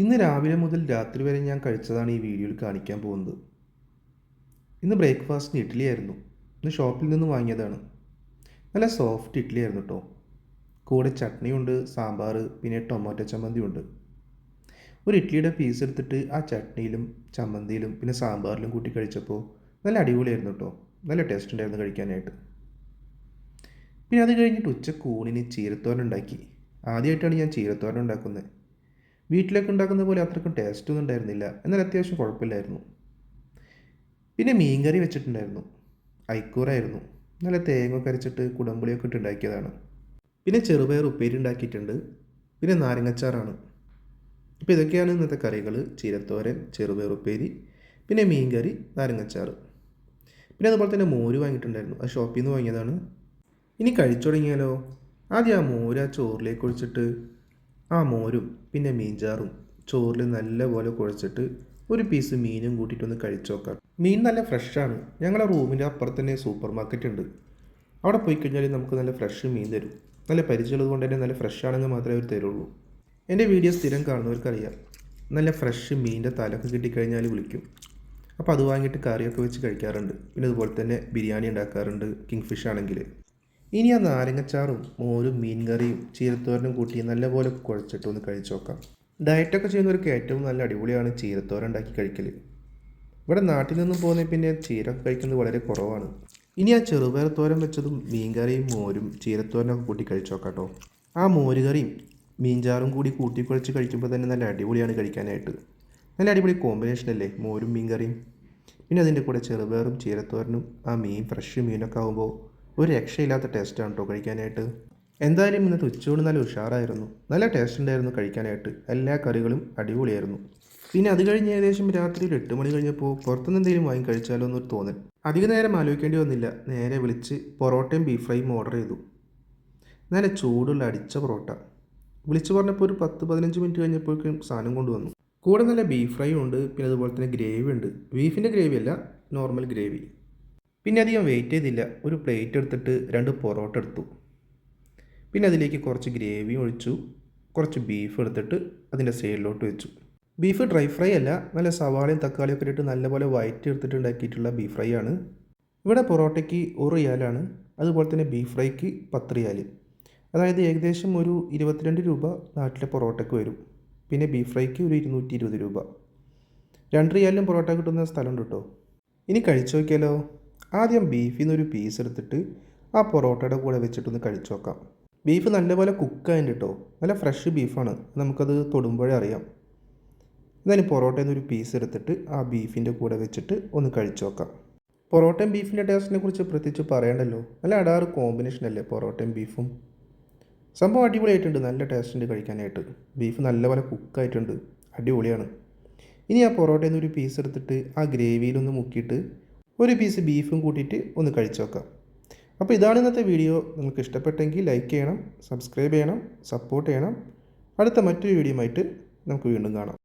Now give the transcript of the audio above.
ഇന്ന് രാവിലെ മുതൽ രാത്രി വരെ ഞാൻ കഴിച്ചതാണ് ഈ വീഡിയോയിൽ കാണിക്കാൻ പോകുന്നത്. ഇന്ന് ബ്രേക്ക്ഫാസ്റ്റിന് ഇഡ്ഡലിയായിരുന്നു. ഇന്ന് ഷോപ്പിൽ നിന്ന് വാങ്ങിയതാണ്. നല്ല സോഫ്റ്റ് ഇഡ്ഡലി ആയിരുന്നു കേട്ടോ. കൂടെ ചട്നിയുണ്ട്, സാമ്പാർ, പിന്നെ ടൊമാറ്റോ ചമ്മന്തി ഉണ്ട്. ഒരു ഇഡ്ഡലിയുടെ പീസ് എടുത്തിട്ട് ആ ചട്നിയിലും ചമ്മന്തിയിലും പിന്നെ സാമ്പാറിലും കൂട്ടി കഴിച്ചപ്പോൾ നല്ല അടിപൊളിയായിരുന്നു കേട്ടോ. നല്ല ടേസ്റ്റ് ഉണ്ടായിരുന്നു കഴിക്കാനായിട്ട്. പിന്നെ അത് കഴിഞ്ഞിട്ട് ഉച്ചക്ക് ഊണിന് ചീരത്തോരൻ ഉണ്ടാക്കി. ആദ്യമായിട്ടാണ് ഞാൻ ചീരത്തോരൻ ഉണ്ടാക്കുന്നത്. വീട്ടിലൊക്കെ ഉണ്ടാക്കുന്ന പോലെ അത്രയ്ക്കും ടേസ്റ്റൊന്നും ഉണ്ടായിരുന്നില്ല, എന്നാൽ അത്യാവശ്യം കുഴപ്പമില്ലായിരുന്നു. പിന്നെ മീൻകറി വെച്ചിട്ടുണ്ടായിരുന്നു. അയിക്കൂറായിരുന്നു. നല്ല തേങ്ങ അരച്ചിട്ട് കുടംപുളിയൊക്കെ ഇട്ട് ഉണ്ടാക്കിയതാണ്. പിന്നെ ചെറുപയർ ഉപ്പേരി ഉണ്ടാക്കിയിട്ടുണ്ട്. പിന്നെ നാരങ്ങച്ചാറാണ്. അപ്പോൾ ഇതൊക്കെയാണ് ഇന്നത്തെ കറികൾ: ചീരത്തോരൻ, ചെറുപയർ ഉപ്പേരി, പിന്നെ മീൻകറി, നാരങ്ങച്ചാറ്. പിന്നെ അതുപോലെ തന്നെ മോര് വാങ്ങിയിട്ടുണ്ടായിരുന്നു. അത് ഷോപ്പിൽ നിന്ന് വാങ്ങിയതാണ്. ഇനി കഴിച്ചു തുടങ്ങിയാലോ? ആദ്യം ആ മോര് ആ ചോറിലേക്ക് ഒഴിച്ചിട്ട് ആ മോരും പിന്നെ മീൻചാറും ചോറിൽ നല്ലപോലെ കുഴച്ചിട്ട് ഒരു പീസ് മീനും കൂട്ടിയിട്ടൊന്ന് കഴിച്ചു നോക്കാം. മീൻ നല്ല ഫ്രഷാണ്. ഞങ്ങളുടെ റൂമിൻ്റെ അപ്പുറത്ത് തന്നെ സൂപ്പർ മാർക്കറ്റ് ഉണ്ട്. അവിടെ പോയി കഴിഞ്ഞാൽ നമുക്ക് നല്ല ഫ്രഷ് മീൻ തരും. നല്ല പരിചയമുള്ളത് കൊണ്ട് തന്നെ നല്ല ഫ്രഷ് ആണെങ്കിൽ മാത്രമേ അവർ തരുള്ളൂ. എൻ്റെ വീഡിയോ സ്ഥിരം കാണുന്നവർക്കറിയാം, നല്ല ഫ്രഷ് മീനിൻ്റെ തലൊക്കെ കിട്ടിക്കഴിഞ്ഞാൽ വിളിക്കും. അപ്പോൾ അത് വാങ്ങിയിട്ട് കറിയൊക്കെ വെച്ച് കഴിക്കാറുണ്ട്. പിന്നെ അതുപോലെ തന്നെ ബിരിയാണി ഉണ്ടാക്കാറുണ്ട്, കിങ് ഫിഷ് ആണെങ്കിൽ. ഇനി ആ നാരങ്ങച്ചാറും മോരും മീൻ കറിയും ചീരത്തോരനും കൂട്ടി നല്ലപോലെ കുഴച്ചിട്ട് ഒന്ന് കഴിച്ചു നോക്കാം. ഡയറ്റൊക്കെ ചെയ്യുന്നവർക്ക് ഏറ്റവും നല്ല അടിപൊളിയാണ് ചീരത്തോരൻ ഉണ്ടാക്കി കഴിക്കൽ. ഇവിടെ നാട്ടിൽ നിന്നും പോകുന്ന പിന്നെ ചീരൊക്കെ കഴിക്കുന്നത് വളരെ കുറവാണ്. ഇനി ആ ചെറുപയർ തോരൻ വെച്ചതും മീൻകറിയും മോരും ചീരത്തോരനൊക്കെ കൂട്ടി കഴിച്ചു നോക്കാം കേട്ടോ. ആ മോരുകറിയും മീൻചാറും കൂടി കൂട്ടിക്കുഴച്ച് കഴിക്കുമ്പോൾ തന്നെ നല്ല അടിപൊളിയാണ് കഴിക്കാനായിട്ട്. നല്ല അടിപൊളി കോമ്പിനേഷൻ അല്ലേ മോരും മീൻകറിയും. പിന്നെ അതിൻ്റെ കൂടെ ചെറുപയറും ചീരത്തോരനും ആ മീൻ ഫ്രഷ് മീനൊക്കെ ആകുമ്പോൾ ഒരു രക്ഷയില്ലാത്ത ടേസ്റ്റാണ് കേട്ടോ കഴിക്കാനായിട്ട്. എന്തായാലും ഇന്നത്തെ ഉച്ചയൂണ് നല്ല ഉഷാറായിരുന്നു. നല്ല ടേസ്റ്റ് ഉണ്ടായിരുന്നു കഴിക്കാനായിട്ട്. എല്ലാ കറികളും അടിപൊളിയായിരുന്നു. പിന്നെ അത് കഴിഞ്ഞ് ഏകദേശം രാത്രി ഒരു 8 മണി കഴിഞ്ഞപ്പോൾ പുറത്തുനിന്ന് എന്തെങ്കിലും വാങ്ങി കഴിച്ചാലോ എന്നൊരു തോന്നൽ. അധിക നേരം ആലോചിക്കേണ്ടി വന്നില്ല. നേരെ വിളിച്ച് പൊറോട്ടയും ബീഫ് ഫ്രൈയും ഓർഡർ ചെയ്തു. നല്ല ചൂടുള്ള അടിച്ച പൊറോട്ട. വിളിച്ചു പറഞ്ഞപ്പോൾ ഒരു 10-15 മിനിറ്റ് കഴിഞ്ഞപ്പോഴേക്കും സാധനം കൊണ്ടുവന്നു. കൂടെ നല്ല ബീഫ് ഫ്രൈ ഉണ്ട്. പിന്നെ അതുപോലെ തന്നെ ഗ്രേവി ഉണ്ട്. ബീഫിൻ്റെ ഗ്രേവി അല്ല, നോർമൽ ഗ്രേവി. പിന്നെ അധികം വെയിറ്റ് ചെയ്തില്ല. ഒരു പ്ലേറ്റ് എടുത്തിട്ട് 2 പൊറോട്ട എടുത്തു. പിന്നെ അതിലേക്ക് കുറച്ച് ഗ്രേവി ഒഴിച്ചു. കുറച്ച് ബീഫ് എടുത്തിട്ട് അതിൻ്റെ സൈഡിലോട്ട് വെച്ചു. ബീഫ് ഡ്രൈ ഫ്രൈ അല്ല, നല്ല സവാളയും തക്കാളിയൊക്കെ ഇട്ടിട്ട് നല്ലപോലെ വഴറ്റി എടുത്തിട്ട് ഉണ്ടാക്കിയിട്ടുള്ള ബീഫ് ഫ്രൈ ആണ്. ഇവിടെ പൊറോട്ടയ്ക്ക് 1 റിയാലാണ്. അതുപോലെ തന്നെ ബീഫ് ഫ്രൈക്ക് 10 റിയാൽ. അതായത് ഏകദേശം ഒരു 22 രൂപ നാട്ടിലെ പൊറോട്ടയ്ക്ക് വരും. പിന്നെ ബീഫ് ഫ്രൈക്ക് ഒരു 220 രൂപ. 2 റിയാലിനും പൊറോട്ട കിട്ടുന്ന സ്ഥലമുണ്ട് കേട്ടോ. ഇനി കഴിച്ചു നോക്കിയാലോ? ആദ്യം ബീഫിൽ നിന്നൊരു പീസ് എടുത്തിട്ട് ആ പൊറോട്ടയുടെ കൂടെ വെച്ചിട്ടൊന്ന് കഴിച്ചു നോക്കാം. ബീഫ് നല്ലപോലെ കുക്കായിട്ട് കേട്ടോ. നല്ല ഫ്രഷ് ബീഫാണ്. നമുക്കത് തൊടുമ്പോഴേ അറിയാം. എന്നാലും പൊറോട്ടയിൽ നിന്നൊരു പീസ് എടുത്തിട്ട് ആ ബീഫിൻ്റെ കൂടെ വെച്ചിട്ട് ഒന്ന് കഴിച്ചു നോക്കാം. പൊറോട്ടയും ബീഫിൻ്റെ ടേസ്റ്റിനെ കുറിച്ച് പ്രത്യേകിച്ച് പറയണ്ടല്ലോ. നല്ല അടാറ് കോമ്പിനേഷൻ അല്ലേ പൊറോട്ടയും ബീഫും. സംഭവം അടിപൊളിയായിട്ടുണ്ട്. നല്ല ടേസ്റ്റ് ഉണ്ട് കഴിക്കാനായിട്ട്. ബീഫ് നല്ലപോലെ കുക്കായിട്ടുണ്ട്. അടിപൊളിയാണ്. ഇനി ആ പൊറോട്ടയിൽ നിന്നൊരു പീസ് എടുത്തിട്ട് ആ ഗ്രേവിയിലൊന്ന് മുക്കിയിട്ട് ഒരു പീസ് ബീഫും കൂട്ടിയിട്ട് ഒന്ന് കഴിച്ചു നോക്കാം. അപ്പോൾ ഇതാണ് ഇന്നത്തെ വീഡിയോ. നിങ്ങൾക്ക് ഇഷ്ടപ്പെട്ടെങ്കിൽ ലൈക്ക് ചെയ്യണം, സബ്സ്ക്രൈബ് ചെയ്യണം, സപ്പോർട്ട് ചെയ്യണം. അടുത്ത മറ്റൊരു വീഡിയോ ആയിട്ട് നമുക്ക് വീണ്ടും കാണാം.